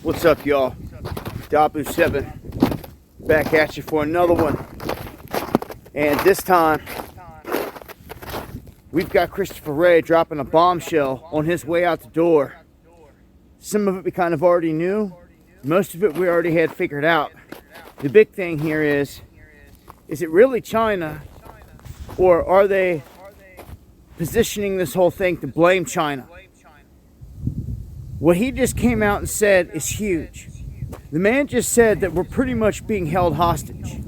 What's up, y'all? Dabu7 back at you for another one. And this time, we've got Christopher Wray dropping a bombshell on his way out the door. Some of it we kind of already knew. Most of it we already had figured out. The big thing here is it really China? Or are they positioning this whole thing to blame China? What he just came out and said is huge. The man just said that we're pretty much being held hostage.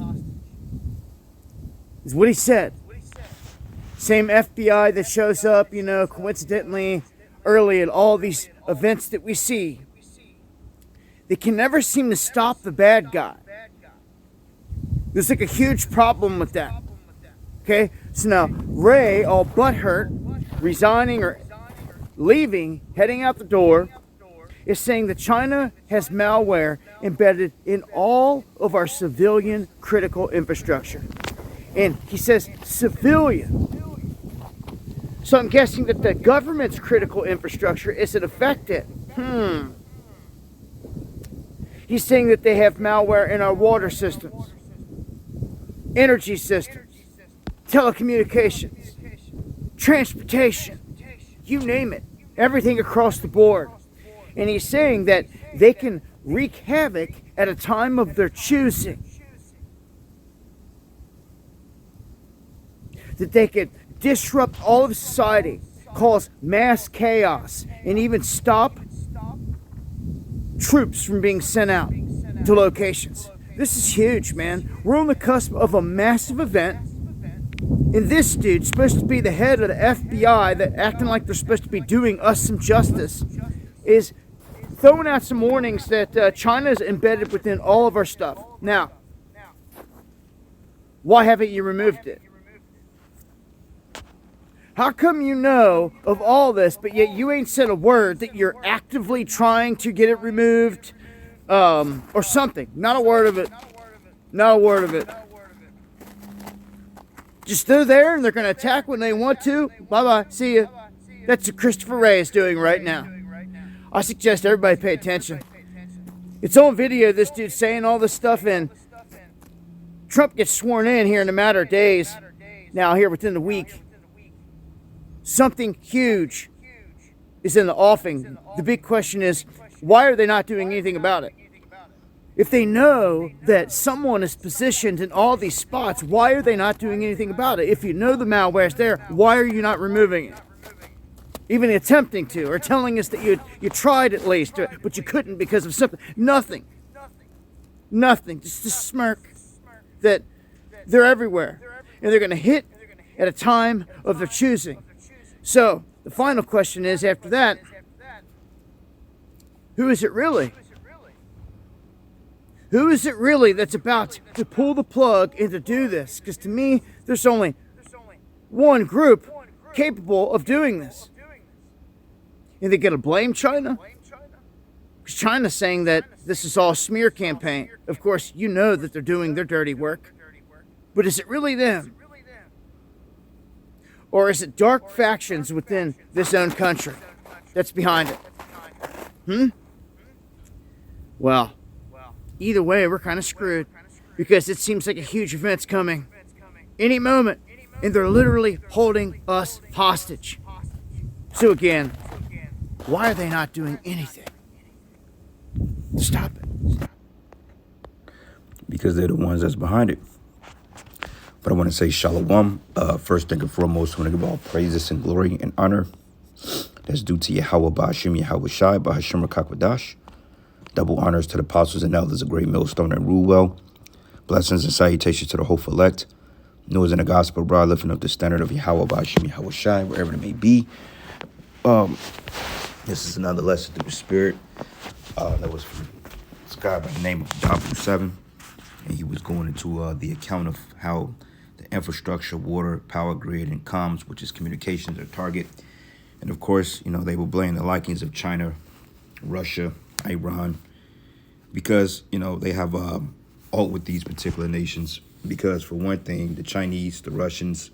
Is what he said. Same FBI that shows up, coincidentally early at all these events that we see. They can never seem to stop the bad guy. There's like a huge problem with that. Okay? So now, Wray, all butthurt, resigning or leaving, heading out the door, is saying that China has malware embedded in all of our civilian critical infrastructure. And he says civilian. So I'm guessing that the government's critical infrastructure isn't affected. He's saying that they have malware in our water systems, energy systems, telecommunications, transportation, you name it, everything across the board. And he's saying that they can wreak havoc at a time of their choosing. That they could disrupt all of society, cause mass chaos, and even stop troops from being sent out to locations. This is huge, man. We're on the cusp of a massive event. And this dude, supposed to be the head of the FBI, that acting like they're supposed to be doing us some justice, is throwing out some warnings that China is embedded within all of our stuff. Now, why haven't you removed it? How come you know of all this, but yet you ain't said a word that you're actively trying to get it removed, or something? Not a word of it. Not a word of it. Just they're there and they're going to attack when they want to. Bye-bye. See ya. That's what Christopher Wray is doing right now. I suggest everybody pay attention. It's on video, this dude saying all this stuff, and Trump gets sworn in here in a matter of days. Now, here within the week. Something huge is in the offing. The big question is, why are they not doing anything about it? If they know that someone is positioned in all these spots, why are they not doing anything about it? If you know the malware is there, why are you not removing it? Even attempting to, or telling us that you tried at least, but you couldn't because of something. Nothing. Nothing. Just a smirk that they're everywhere. And they're going to hit at a time of their choosing. So, the final question is, after that, who is it really? Who is it really that's about to pull the plug and to do this? Because to me, there's only one group capable of doing this. And they're going to blame China? Because China's saying that this is all a smear campaign. Of course, you know that they're doing their dirty work. But is it really them? Or is it dark factions within this own country that's behind it? Well, either way, we're kind of screwed. Because it seems like a huge event's coming any moment. And they're literally holding us hostage. So again, why are they not doing anything? Stop it. Because they're the ones that's behind it. But I want to say shalom. First thing and foremost, I want to give all praises and glory and honor that's due to Yahweh Ba'ashim Yahweh Shai Ba'ashim Rakakwadash. Double honors to the apostles and elders of Great Millstone and rule well. Blessings and salutations to the hopeful elect. News in the gospel, brother, lifting up the standard of Yahweh Ba'ashim Yahweh Shai, wherever it may be. This is another lesson through the Spirit. That was from this guy by the name of Dabu7. And he was going into the account of how the infrastructure, water, power grid, and comms, which is communications, are target. And of course, they will blame the likings of China, Russia, Iran, because, they have alt with these particular nations. Because for one thing, the Chinese, the Russians,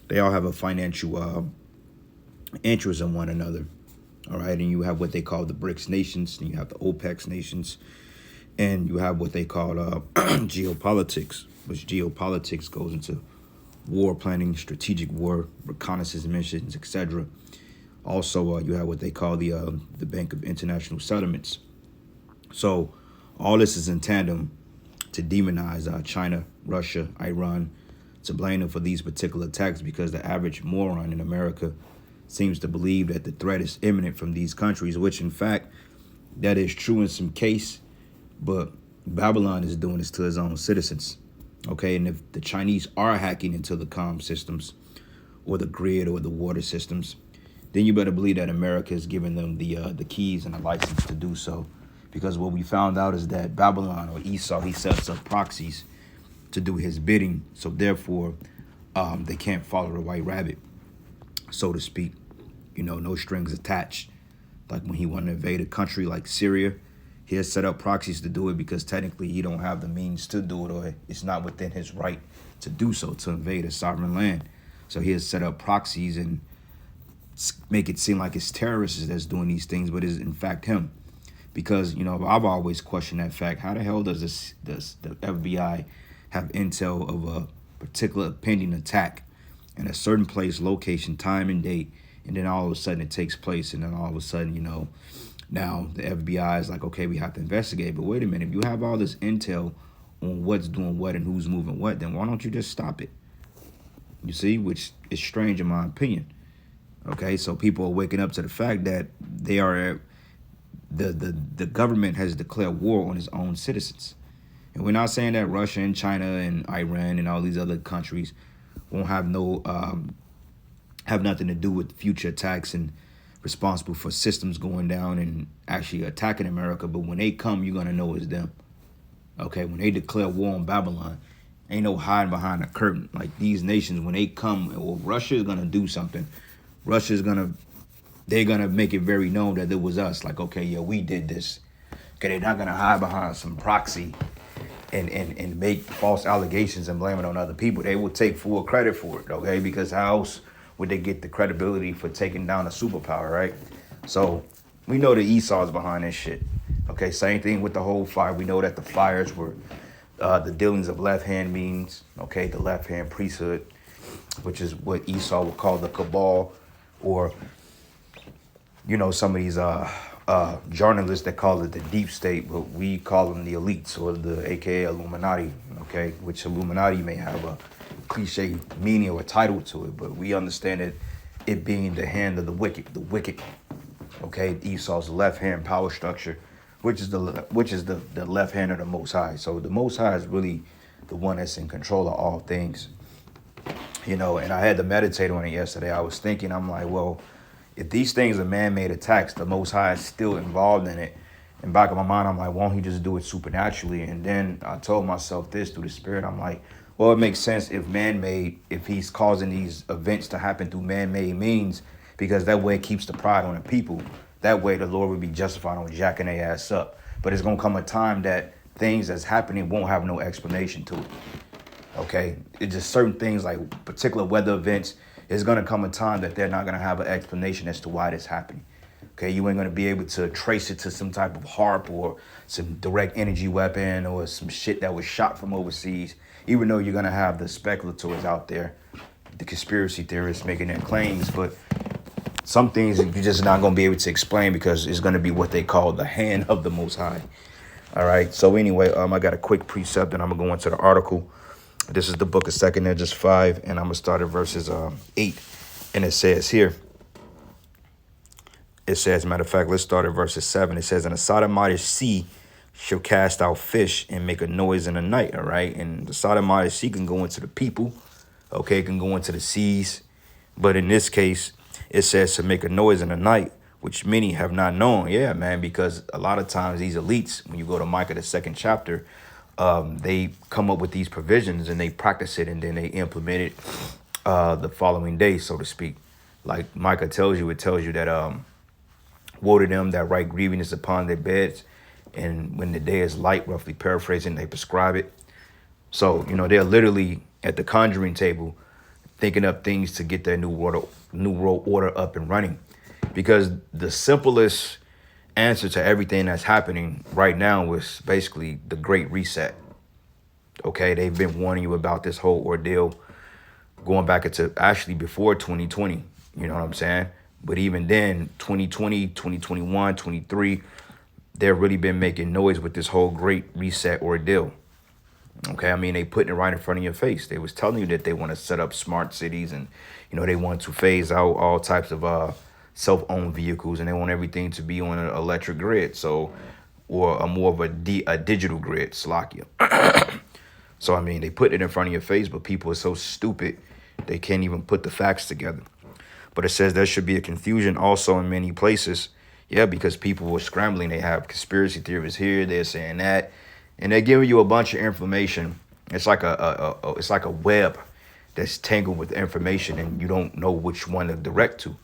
they all have a financial interest in one another. All right, and you have what they call the BRICS nations, and you have the OPEC nations, and you have what they call geopolitics, which geopolitics goes into war planning, strategic war, reconnaissance missions, etc. Also, you have what they call the Bank of International Settlements. So all this is in tandem to demonize China, Russia, Iran, to blame them for these particular attacks, because the average moron in America seems to believe that the threat is imminent from these countries, which in fact, that is true in some case, but Babylon is doing this to its own citizens. Okay, and if the Chinese are hacking into the comm systems or the grid or the water systems, then you better believe that America is giving them the keys and the license to do so. Because what we found out is that Babylon, or Esau, he sets up proxies to do his bidding. So therefore, they can't follow the white rabbit, so to speak. You know, no strings attached. Like when he wanted to invade a country like Syria, he has set up proxies to do it because technically he don't have the means to do it, or it's not within his right to do so, to invade a sovereign land. So he has set up proxies and make it seem like it's terrorists that's doing these things, but it's in fact him. Because, you know, I've always questioned that fact. How the hell does the FBI have intel of a particular pending attack in a certain place, location, time, and date, and then all of a sudden it takes place, and then all of a sudden, you know, now the FBI is like, okay, we have to investigate. But wait a minute, if you have all this intel on what's doing what and who's moving what, then why don't you just stop it? You see, which is strange in my opinion. Okay, so people are waking up to the fact that they are the government has declared war on its own citizens. And we're not saying that Russia and China and Iran and all these other countries won't have nothing to do with future attacks and responsible for systems going down and actually attacking America. But when they come, you're gonna know it's them. Okay, when they declare war on Babylon, ain't no hiding behind a curtain. Like these nations, when they come, well, Russia is gonna do something. They're gonna make it very known that it was us. Like, okay, yeah, we did this. Okay, they're not gonna hide behind some proxy and make false allegations and blame it on other people. They will take full credit for it, okay? Because how else would they get the credibility for taking down a superpower, right? So we know that Esau's behind this shit. Okay, same thing with the whole fire. We know that the fires were the dealings of left-hand means, okay, the left-hand priesthood, which is what Esau would call the cabal, or, you know, some of these journalists that call it the deep state, but we call them the elites, or the AKA Illuminati, okay, which Illuminati may have a cliche meaning or a title to it, but we understand it being the hand of the wicked, okay, Esau's left hand power structure, which is the left hand of the Most High. So the Most High is really the one that's in control of all things, you know. And I had to meditate on it yesterday. I was thinking, I'm like, well, if these things are man-made attacks, the Most High is still involved in it. In the back of my mind, I'm like, won't he just do it supernaturally? And then I told myself this through the Spirit. I'm like, well, it makes sense if man-made, if he's causing these events to happen through man-made means, because that way it keeps the pride on the people. That way the Lord would be justified on jacking their ass up. But it's going to come a time that things that's happening won't have no explanation to it. Okay? It's just certain things like particular weather events. It's going to come a time that they're not going to have an explanation as to why this happening. Okay, you ain't going to be able to trace it to some type of harp or some direct energy weapon or some shit that was shot from overseas, even though you're going to have the speculators out there, the conspiracy theorists making their claims. But some things you're just not going to be able to explain because it's going to be what they call the hand of the Most High. All right, so anyway, I got a quick precept and I'm going to go into the article. This is the book of 2 Esdras 5, and I'm going to start at verses 8. And it says here, it says, matter of fact, let's start at verses 7. It says, and the Sodomite sea shall cast out fish and make a noise in the night, all right? And the Sodomite sea can go into the people, okay? It can go into the seas. But in this case, it says to make a noise in the night, which many have not known. Yeah, man, because a lot of times these elites, when you go to Micah, the 2nd chapter, they come up with these provisions and they practice it and then they implement it the following day, so to speak. Like Micah tells you, it tells you that woe to them that write grievingness upon their beds, and when the day is light, roughly paraphrasing, they prescribe it. So, you know, they're literally at the conjuring table thinking up things to get their new world order up and running. because the simplest answer to everything that's happening right now was basically the Great Reset. Okay, they've been warning you about this whole ordeal going back into actually before 2020. You know what I'm saying? But even then, 2020, 2021, 23, they've really been making noise with this whole Great Reset ordeal. Okay, I mean, they putting it right in front of your face. They was telling you that they want to set up smart cities, and they want to phase out all types of self-owned vehicles, and they want everything to be on an electric grid, so or a more of a digital grid, Slovakia. So I mean, they put it in front of your face, but people are so stupid they can't even put the facts together. But it says there should be a confusion also in many places. Yeah, because people were scrambling. They have conspiracy theories here, they're saying that, and they're giving you a bunch of information. It's like a web that's tangled with information, and you don't know which one to direct to.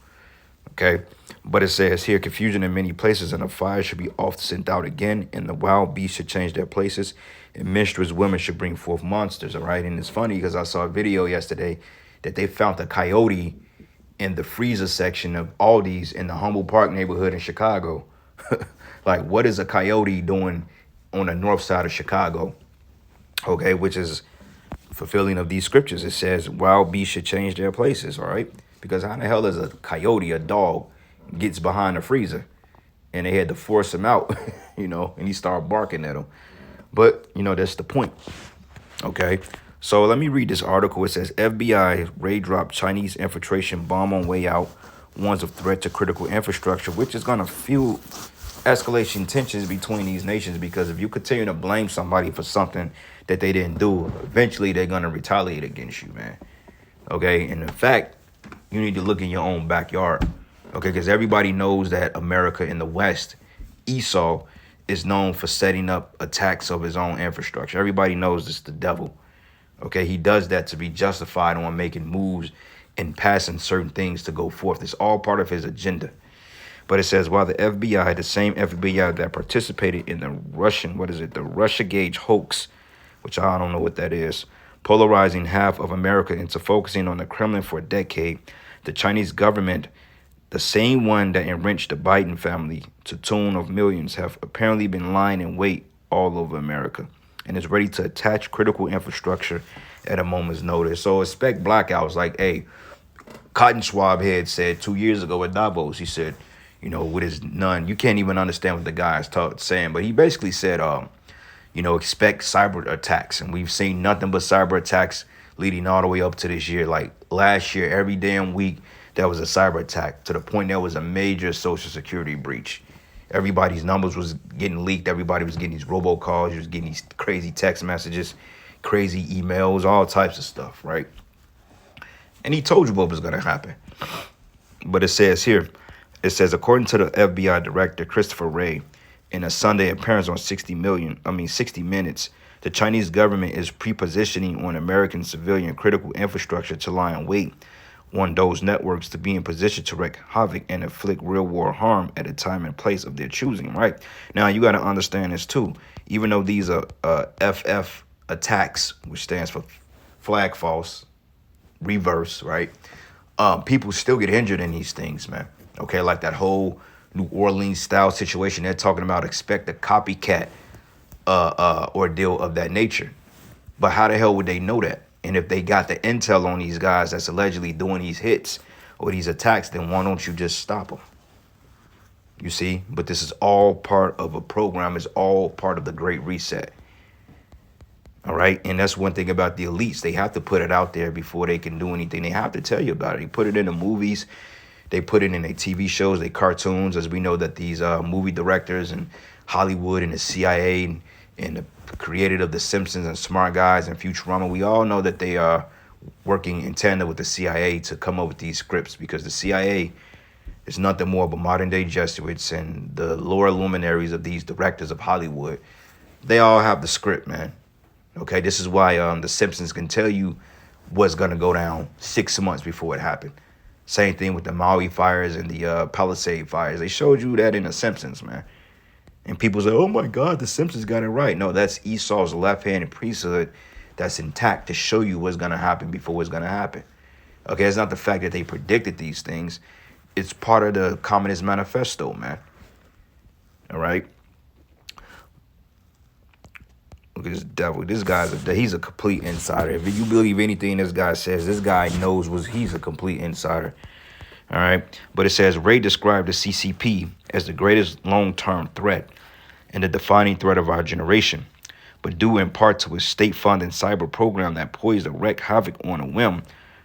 Okay, but it says here, confusion in many places, and a fire should be oft sent out again, and the wild beasts should change their places, and minstrous women should bring forth monsters. All right, and it's funny because I saw a video yesterday that they found a coyote in the freezer section of Aldi's in the Humboldt Park neighborhood in Chicago. Like, what is a coyote doing on the north side of Chicago? Okay, which is fulfilling of these scriptures. It says wild beasts should change their places, all right? Because how the hell is a coyote, a dog, gets behind the freezer? And they had to force him out, and he started barking at him. But, that's the point. Okay, so let me read this article. It says FBI raid drop Chinese infiltration bomb on way out, warns of threat to critical infrastructure, which is going to fuel escalation tensions between these nations, because if you continue to blame somebody for something that they didn't do, eventually they're going to retaliate against you, man. Okay, and in fact, you need to look in your own backyard. Okay, because everybody knows that America in the West, Esau, is known for setting up attacks of his own infrastructure. Everybody knows it's the devil. Okay, he does that to be justified on making moves and passing certain things to go forth. It's all part of his agenda. But it says, while the FBI, the same FBI that participated in the Russiagate hoax, which I don't know what that is, polarizing half of America into focusing on the Kremlin for a decade, the Chinese government, the same one that enriched the Biden family to tune of millions, have apparently been lying in wait all over America and is ready to attach critical infrastructure at a moment's notice. So expect blackouts. Like, hey, Cotton Swab Head said 2 years ago at Davos, he said, with his you can't even understand what the guy is saying, but he basically said, expect cyber attacks. And we've seen nothing but cyber attacks leading all the way up to this year. Like last year, every damn week, there was a cyber attack, to the point there was a major social security breach. Everybody's numbers was getting leaked. Everybody was getting these robocalls. You was getting these crazy text messages, crazy emails, all types of stuff, right? And he told you what was going to happen. But it says here, according to the FBI director, Christopher Wray, in a Sunday appearance on 60 Minutes, the Chinese government is prepositioning on American civilian critical infrastructure to lie in wait on those networks to be in position to wreak havoc and inflict real world harm at a time and place of their choosing, right? Now, you got to understand this too. Even though these are FF attacks, which stands for flag false, reverse, right? People still get injured in these things, man. Okay, like that whole New Orleans style situation. They're talking about expect a copycat ordeal of that nature. But how the hell would they know that? And if they got the intel on these guys that's allegedly doing these hits or these attacks, then why don't you just stop them? You see? But this is all part of a program. It's all part of the Great Reset. All right? And that's one thing about the elites. They have to put it out there before they can do anything. They have to tell you about it. They put it in the movies. They put it in their TV shows, their cartoons, as we know that these movie directors and Hollywood and the CIA and the creator of The Simpsons and Smart Guys and Futurama, we all know that they are working in tandem with the CIA to come up with these scripts, because the CIA is nothing more but modern day Jesuits and the lower luminaries of these directors of Hollywood. They all have the script, man. Okay, this is why The Simpsons can tell you what's going to go down 6 months before it happened. Same thing with the Maui fires and the Palisade fires. They showed you that in The Simpsons, man. And people say, oh my God, The Simpsons got it right. No, that's Esau's left-handed priesthood that's intact to show you what's going to happen before it's going to happen. Okay, it's not the fact that they predicted these things. it's part of the Communist Manifesto, man. All right. Look at this devil. This he's a complete insider. If you believe anything this guy says, this guy knows he's a complete insider. All right. But it says Ray described the CCP as the greatest long-term threat and the defining threat of our generation, but due in part to its state-funded cyber program that poised to wreak havoc on a whim,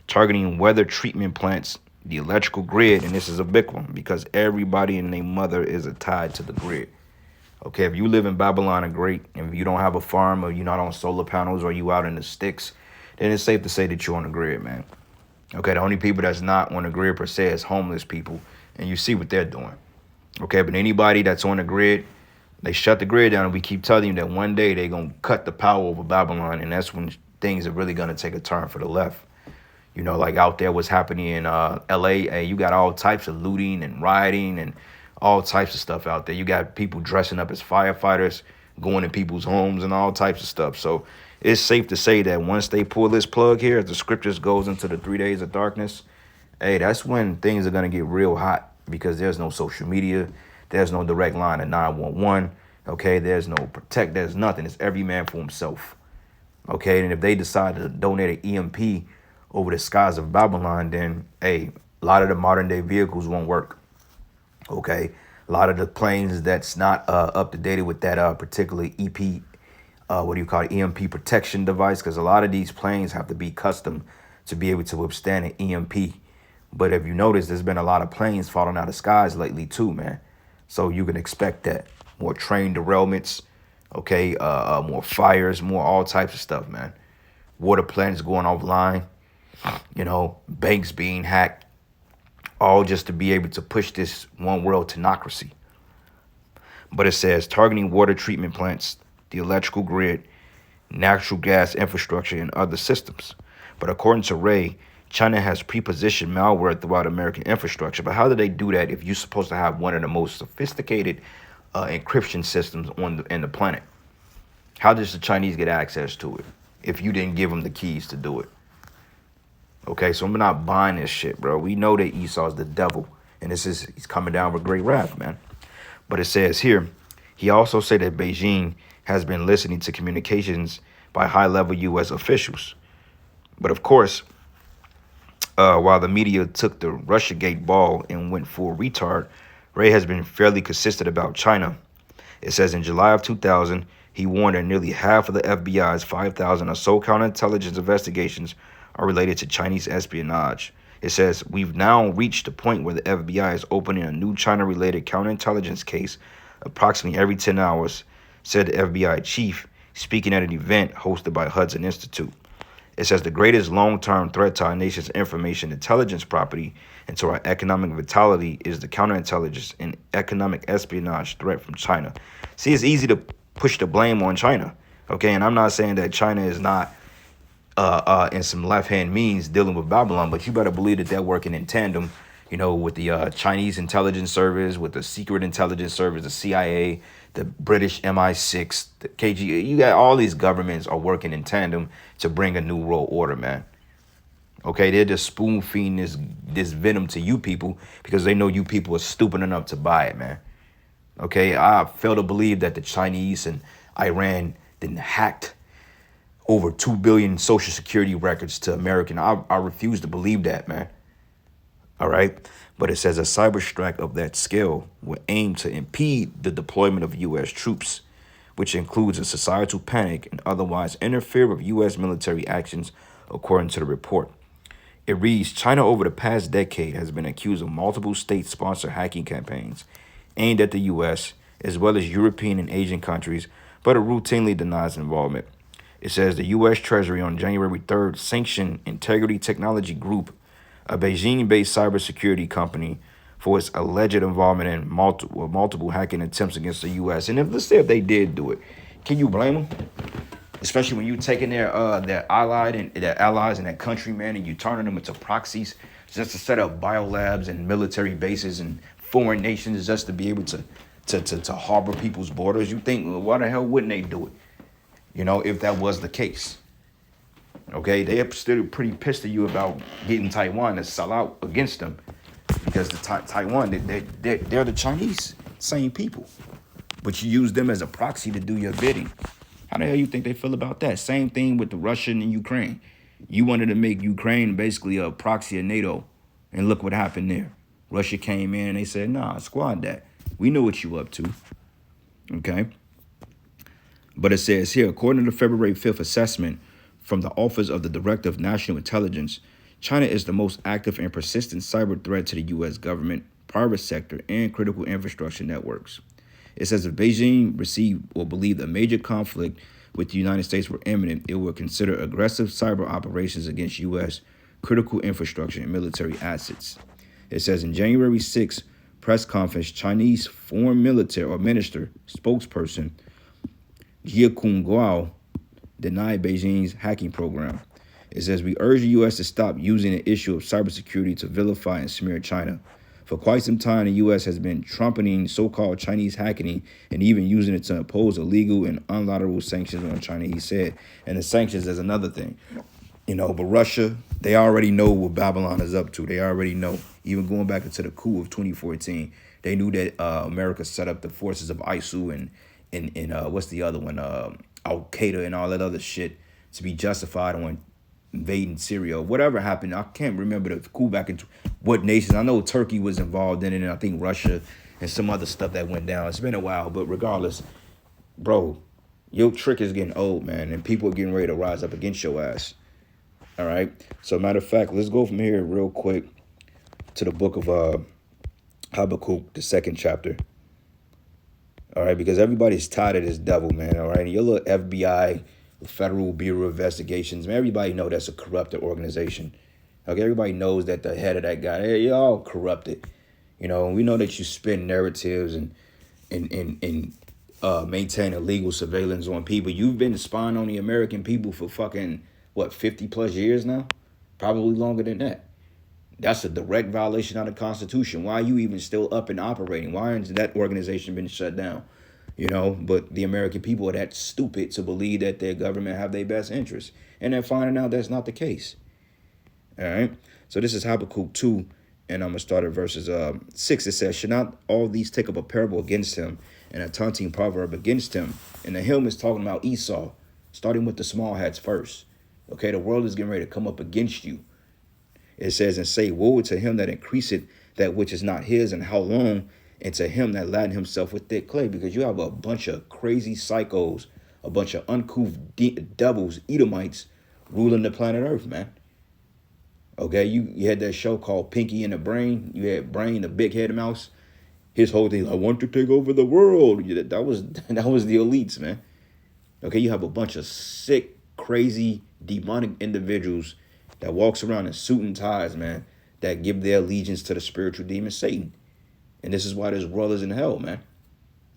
targeting weather treatment plants, the electrical grid, and this is a big one because everybody and their mother is tied to the grid. Okay, if you live in Babylon, great. If you don't have a farm or you're not on solar panels or you out in the sticks, then it's safe to say that you're on the grid, man. Okay, the only people that's not on the grid per se is homeless people, and you see what they're doing. Okay, but anybody that's on the grid, they shut the grid down, and we keep telling you that one day they're going to cut the power over Babylon, and that's when things are really going to take a turn for the left. You know, like out there what's happening in L.A., hey, you got all types of looting and rioting and all types of stuff out there. You got people dressing up as firefighters, going in people's homes and all types of stuff. So it's safe to say that once they pull this plug here, as the scriptures goes into the 3 days of darkness, hey, that's when things are going to get real hot because there's no social media. There's no direct line to 911. Okay, there's no protect. There's nothing. It's every man for himself. Okay, and if they decide to donate an EMP over the skies of Babylon, then, hey, a lot of the modern day vehicles won't work. Okay, a lot of the planes that's not up to date with that particular EMP protection device, because a lot of these planes have to be custom to be able to withstand an EMP. But if you notice, there's been a lot of planes falling out of skies lately too, man. So you can expect that more train derailments, okay, more fires, more all types of stuff, man. Water plants going offline, you know, banks being hacked. All just to be able to push this one world tenocracy. But it says targeting water treatment plants, the electrical grid, natural gas infrastructure, and other systems. But according to Ray, China has pre-positioned malware throughout American infrastructure. But how do they do that if you're supposed to have one of the most sophisticated encryption systems in the planet? How does the Chinese get access to it if you didn't give them the keys to do it? Okay, so I'm not buying this shit, bro. We know that Esau's the devil, and he's coming down with great wrath, man. But it says here, he also said that Beijing has been listening to communications by high-level U.S. officials. But of course, while the media took the Russiagate ball and went full retard, Ray has been fairly consistent about China. It says in July of 2000, he warned that nearly half of the FBI's 5,000 or so counterintelligence investigations are related to Chinese espionage. It says, we've now reached the point where the FBI is opening a new China-related counterintelligence case approximately every 10 hours, said the FBI chief, speaking at an event hosted by Hudson Institute. It says the greatest long-term threat to our nation's information intelligence property and to our economic vitality is the counterintelligence and economic espionage threat from China. See, it's easy to push the blame on China, okay? And I'm not saying that China is not in some left-hand means dealing with Babylon, but you better believe that they're working in tandem, you know, with the Chinese intelligence service, with the secret intelligence service, the CIA, the British MI6, the KGB. You got all these governments are working in tandem to bring a new world order, man. Okay, they're just spoon-feeding this venom to you people because they know you people are stupid enough to buy it, man. Okay, I fail to believe that the Chinese and Iran didn't hacked over 2 billion Social Security records to American. I refuse to believe that, man. All right. But it says a cyber strike of that scale will aim to impede the deployment of U.S. troops, which includes a societal panic and otherwise interfere with U.S. military actions, according to the report. It reads, China over the past decade has been accused of multiple state-sponsored hacking campaigns aimed at the U.S., as well as European and Asian countries, but it routinely denies involvement. It says the U.S. Treasury on January 3rd sanctioned Integrity Technology Group, a Beijing-based cybersecurity company, for its alleged involvement in multiple hacking attempts against the U.S. And let's say if they did do it, can you blame them? Especially when you're taking their allies in that country, man, and you turning them into proxies just to set up biolabs and military bases and foreign nations just to be able to harbor people's borders. You think, well, why the hell wouldn't they do it? You know, if that was the case. Okay, they're still pretty pissed at you about getting Taiwan to sell out against them. because the Taiwan, they're the Chinese, same people. But you use them as a proxy to do your bidding. How the hell you think they feel about that? Same thing with the Russia and Ukraine. You wanted to make Ukraine basically a proxy of NATO, and look what happened there. Russia came in and they said, nah, squad that. We know what you up to. Okay? But it says here, according to the February 5th assessment from the Office of the Director of National Intelligence, China is the most active and persistent cyber threat to the U.S. government, private sector, and critical infrastructure networks. It says if Beijing received or believed a major conflict with the United States were imminent, it would consider aggressive cyber operations against U.S. critical infrastructure and military assets. It says in January 6th press conference, Chinese foreign military or minister spokesperson Jia Guo denied Beijing's hacking program. It says, we urge the U.S. to stop using the issue of cybersecurity to vilify and smear China. For quite some time, the U.S. has been trumpeting so-called Chinese hacking and even using it to impose illegal and unilateral sanctions on China, he said. And the sanctions is another thing. But Russia, they already know what Babylon is up to. They already know. Even going back into the coup of 2014, they knew that America set up the forces of ISIL and what's the other one? Al-Qaeda and all that other shit to be justified on invading Syria. Whatever happened, I can't remember the coup back in what nations. I know Turkey was involved in it, and I think Russia and some other stuff that went down. It's been a while, but regardless, bro, your trick is getting old, man, and people are getting ready to rise up against your ass. All right? So, matter of fact, let's go from here real quick to the book of Habakkuk, the 2nd chapter. All right? Because everybody's tired of this devil, man, all right? Your little FBI, Federal Bureau of Investigations, man, everybody know that's a corrupted organization. Okay, everybody knows that the head of that guy, hey, you're all corrupted. We know that you spin narratives and maintain illegal surveillance on people. You've been spying on the American people for fucking, 50 plus years now? Probably longer than that. That's a direct violation of the Constitution. Why are you even still up and operating? Why hasn't that organization been shut down? But the American people are that stupid to believe that their government have their best interests. And they're finding out that's not the case. All right. So this is Habakkuk 2, and I'm going to start at verses 6. It says, should not all these take up a parable against him and a taunting proverb against him? And the hymn is talking about Esau, starting with the small hats first. Okay, the world is getting ready to come up against you. It says, and say, woe to him that increaseth that which is not his, and how long? And to him that laden himself with thick clay. Because you have a bunch of crazy psychos, a bunch of uncouth devils, Edomites, ruling the planet Earth, man. Okay, you had that show called Pinky and the Brain. You had Brain, the big-headed mouse. His whole thing, I want to take over the world. That was the elites, man. Okay, you have a bunch of sick, crazy, demonic individuals that walks around in suit and ties, man, that give their allegiance to the spiritual demon Satan. And this is why there's brothers in hell, man.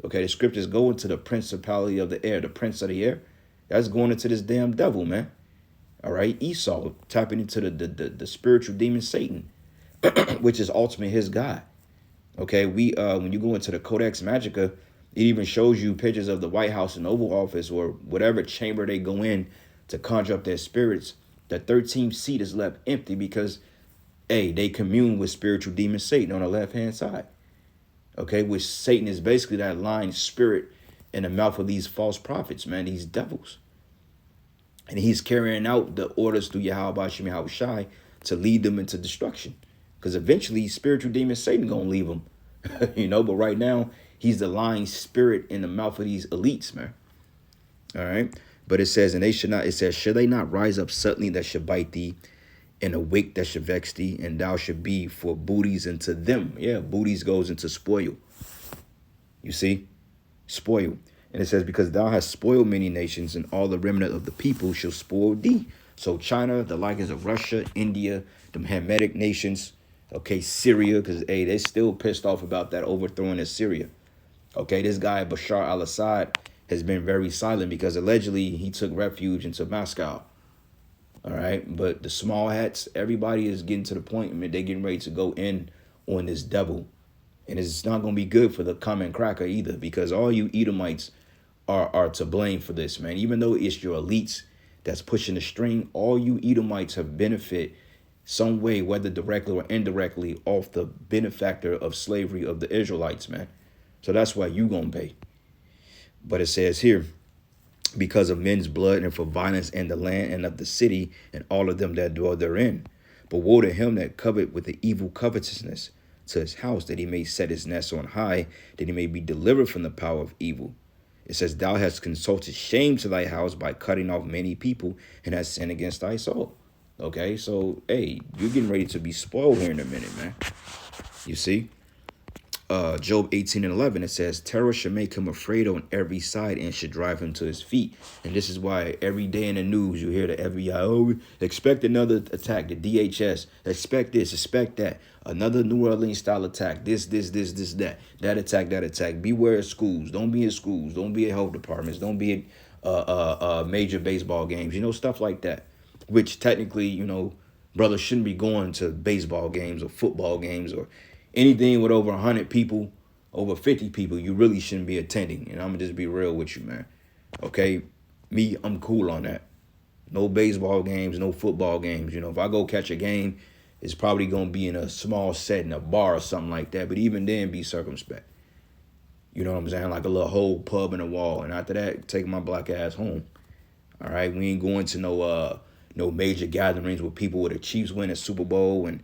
Okay, the scriptures go into the principality of the air, the prince of the air. That's going into this damn devil, man. All right, Esau tapping into the spiritual demon Satan, which is ultimately his God. Okay, when you go into the Codex Magica, it even shows you pictures of the White House and Oval Office or whatever chamber they go in to conjure up their spirits. The 13th seat is left empty because, they commune with spiritual demon Satan on the left-hand side. Okay, which Satan is basically that lying spirit in the mouth of these false prophets, man, these devils. And he's carrying out the orders through Yahweh Shem Yahushai to lead them into destruction. Because eventually spiritual demon Satan gonna leave them. But right now, he's the lying spirit in the mouth of these elites, man. All right. But it says, should they not rise up suddenly that should bite thee, and awake that should vex thee, and thou should be for booties unto them. Yeah, booties goes into spoil. You see? Spoil. And it says, because thou hast spoiled many nations, and all the remnant of the people shall spoil thee. So China, the likes of Russia, India, the Hamitic nations, okay, Syria, because, they're still pissed off about that overthrowing of Syria. Okay, this guy, Bashar al-Assad, has been very silent because allegedly he took refuge into Moscow. All right, but the small hats, everybody is getting to the point, I mean, they're getting ready to go in on this devil. And it's not going to be good for the common cracker either, because all you Edomites are to blame for this, man. Even though it's your elites that's pushing the string, all you Edomites have benefit some way, whether directly or indirectly, off the benefactor of slavery of the Israelites, man. So that's why you gonna pay. But it says here, because of men's blood and for violence in the land and of the city and all of them that dwell therein. But woe to him that covet with the evil covetousness to his house, that he may set his nest on high, that he may be delivered from the power of evil. It says, thou hast consulted shame to thy house by cutting off many people and hast sinned against thy soul. Okay, so, hey, you're getting ready to be spoiled here in a minute, man. You see? Job 18:11, it says, terror should make him afraid on every side and should drive him to his feet. And this is why every day in the news you hear the FBI, oh, expect another attack, the DHS, expect this, expect that, another New Orleans style attack, this, that attack. Beware of schools. Don't be in schools. Don't be at health departments. Don't be at major baseball games, stuff like that, which technically, brothers shouldn't be going to baseball games or football games or anything with over 100 people, over 50 people, you really shouldn't be attending. And I'm going to just be real with you, man. Okay? Me, I'm cool on that. No baseball games, no football games. If I go catch a game, it's probably going to be in a small setting, a bar or something like that. But even then, be circumspect. You know what I'm saying? Like a little whole pub in a wall. And after that, take my black ass home. All right? We ain't going to no major gatherings with people where the Chiefs win a Super Bowl and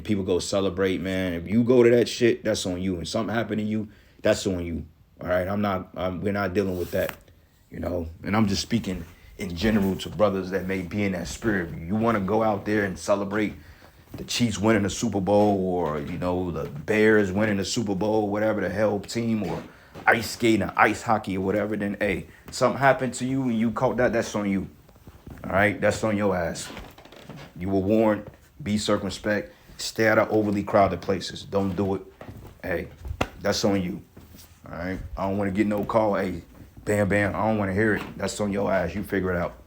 people go celebrate, man. If you go to that shit, that's on you. And something happened to you, that's on you. All right, we're not dealing with that, And I'm just speaking in general to brothers that may be in that spirit. You want to go out there and celebrate the Chiefs winning the Super Bowl or, the Bears winning the Super Bowl, whatever the hell team, or ice skating or ice hockey or whatever, then, hey, something happened to you and you caught that, that's on you. All right, that's on your ass. You were warned, be circumspect. Stay out of overly crowded places. Don't do it. Hey, that's on you. All right? I don't want to get no call. Hey, bam, bam. I don't want to hear it. That's on your ass. You figure it out.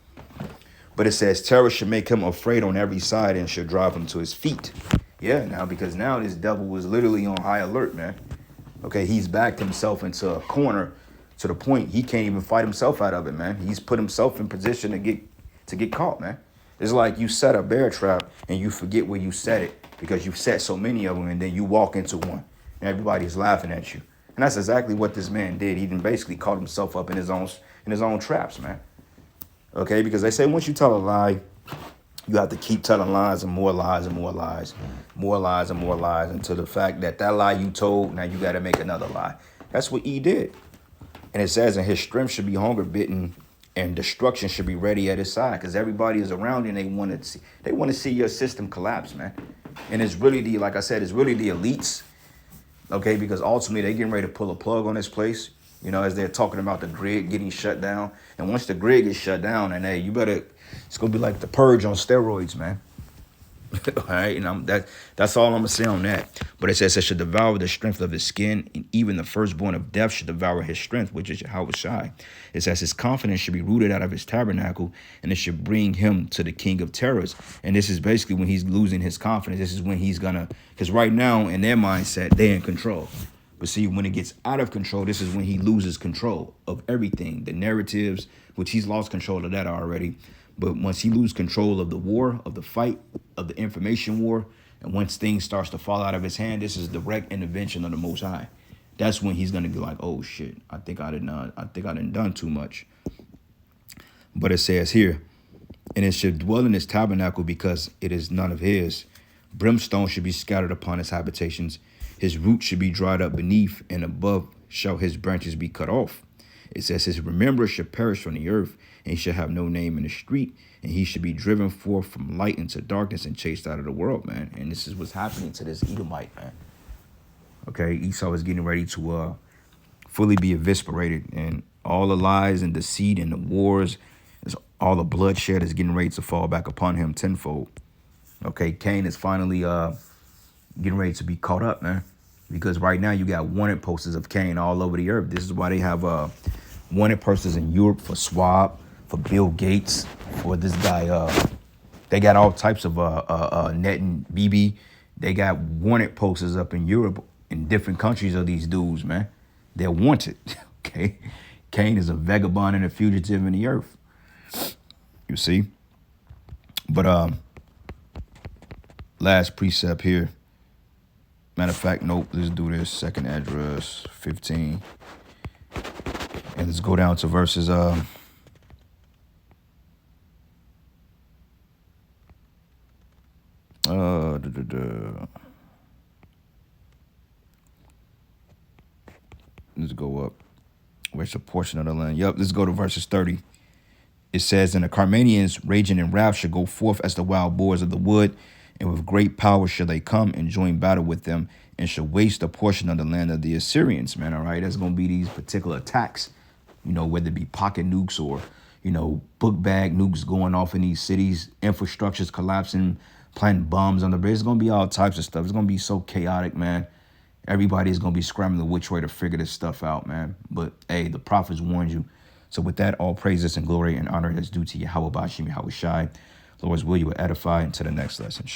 But it says, terror should make him afraid on every side and should drive him to his feet. Yeah, because now this devil was literally on high alert, man. Okay, he's backed himself into a corner to the point he can't even fight himself out of it, man. He's put himself in position to get caught, man. It's like you set a bear trap and you forget where you set it because you've set so many of them and then you walk into one and everybody's laughing at you. And that's exactly what this man did. He basically caught himself up in his own traps, man. Okay, because they say once you tell a lie, you have to keep telling lies and more lies and more lies, more lies and more lies until the fact that lie you told, now you got to make another lie. That's what he did. And it says, and his strength should be hunger bitten and destruction should be ready at his side, because everybody is around you and they want to see your system collapse, man. And it's really like I said, it's really the elites, okay, because ultimately they're getting ready to pull a plug on this place, as they're talking about the grid getting shut down. And once the grid gets shut down, and hey, it's going to be like the purge on steroids, man. All right, and that's all I'm going to say on that. But it says it should devour the strength of his skin, and even the firstborn of death should devour his strength, which is Yahushua. It says his confidence should be rooted out of his tabernacle, and it should bring him to the king of terrors. And this is basically when he's losing his confidence. This is when he's because right now in their mindset, they're in control. But see, when it gets out of control, this is when he loses control of everything, the narratives, which he's lost control of that already. But once he loses control of the war, of the fight, of the information war, and once things starts to fall out of his hand, this is direct intervention of the Most High. That's when he's gonna be like, oh shit, I think I done done too much. But it says here, and it should dwell in his tabernacle because it is none of his. Brimstone should be scattered upon his habitations. His roots should be dried up beneath, and above shall his branches be cut off. It says his remembrance should perish from the earth, and he shall have no name in the street, and he should be driven forth from light into darkness and chased out of the world, man. And this is what's happening to this Edomite, man. Okay, Esau is getting ready to fully be eviscerated, and all the lies and deceit and the wars, all the bloodshed is getting ready to fall back upon him tenfold. Okay, Cain is finally getting ready to be caught up, man. Because right now you got wanted posters of Cain all over the earth. This is why they have wanted posters in Europe for Schwab, for Bill Gates, for this guy. They got all types of Net and BB. They got wanted posters up in Europe in different countries of these dudes, man. They're wanted. Okay, Cain is a vagabond and a fugitive in the earth. You see, but last precept here. Matter of fact, nope. Let's do this. Second Esdras 15. And let's go down to verses let's go up. Where's a portion of the land? Yep, let's go to verses 30. It says, and the Carmanians, raging in wrath, shall go forth as the wild boars of the wood, and with great power shall they come and join battle with them, and shall waste a portion of the land of the Assyrians, man. All right, that's going to be these particular attacks, you know, whether it be pocket nukes or, you know, book bag nukes going off in these cities, infrastructures collapsing, planting bombs on the bridge. It's going to be all types of stuff. It's going to be so chaotic, man. Everybody's going to be scrambling which way to figure this stuff out, man. But, hey, the prophets warned you. So with that, all praises and glory and honor is due to Yahweh Bashim Yahweh Shai. Lord's will you will edify until the next lesson.